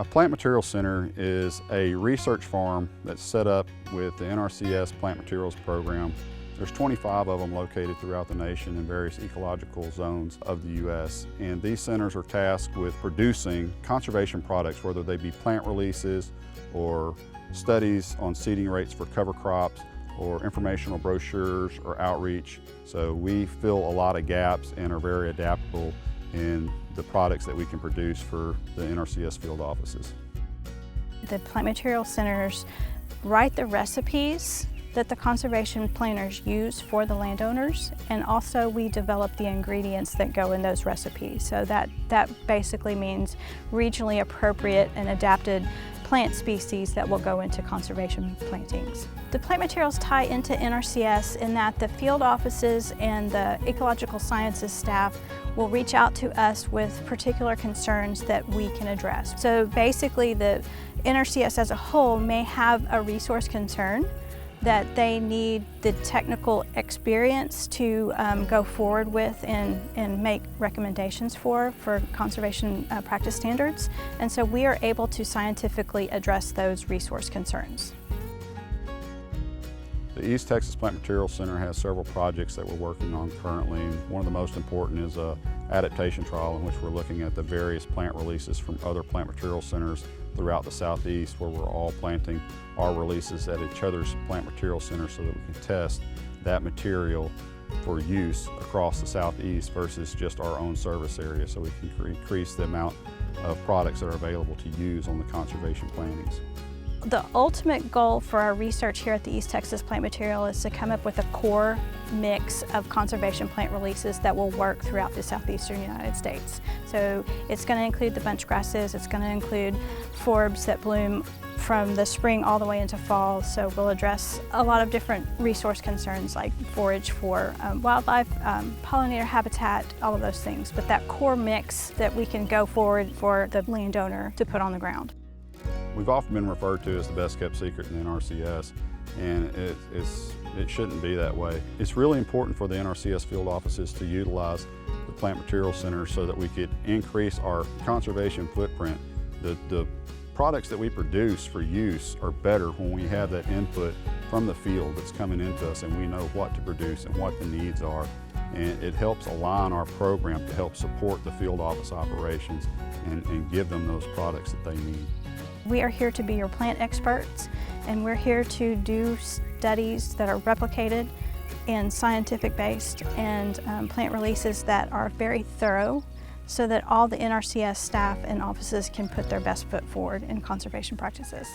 A plant material center is a research farm that's set up with the NRCS plant materials program. There's 25 of them located throughout the nation in various ecological zones of the U.S. And these centers are tasked with producing conservation products, whether they be plant releases or studies on seeding rates for cover crops or informational brochures or outreach. So we fill a lot of gaps and are very adaptable in the products that we can produce for the NRCS field offices. The plant material centers write the recipes that the conservation planners use for the landowners, and also we develop the ingredients that go in those recipes. So that basically means regionally appropriate and adapted plant species that will go into conservation plantings. The plant materials tie into NRCS in that the field offices and the ecological sciences staff will reach out to us with particular concerns that we can address. So basically the NRCS as a whole may have a resource concern that they need the technical experience to go forward with and make recommendations for conservation practice standards. And so we are able to scientifically address those resource concerns. The East Texas Plant Materials Center has several projects that we're working on currently. One of the most important is an adaptation trial in which we're looking at the various plant releases from other plant material centers throughout the Southeast, where we're all planting our releases at each other's plant material centers so that we can test that material for use across the Southeast versus just our own service area, so we can increase the amount of products that are available to use on the conservation plantings. The ultimate goal for our research here at the East Texas Plant Material is to come up with a core mix of conservation plant releases that will work throughout the southeastern United States. So it's going to include the bunch grasses, it's going to include forbs that bloom from the spring all the way into fall. So we'll address a lot of different resource concerns like forage for wildlife, pollinator habitat, all of those things. But that core mix that we can go forward for the landowner to put on the ground. We've often been referred to as the best kept secret in the NRCS, and it shouldn't be that way. It's really important for the NRCS field offices to utilize the plant material center so that we could increase our conservation footprint. The products that we produce for use are better when we have that input from the field that's coming into us and we know what to produce and what the needs are. And it helps align our program to help support the field office operations and give them those products that they need. We are here to be your plant experts, and we're here to do studies that are replicated and scientific based and plant releases that are very thorough so that all the NRCS staff and offices can put their best foot forward in conservation practices.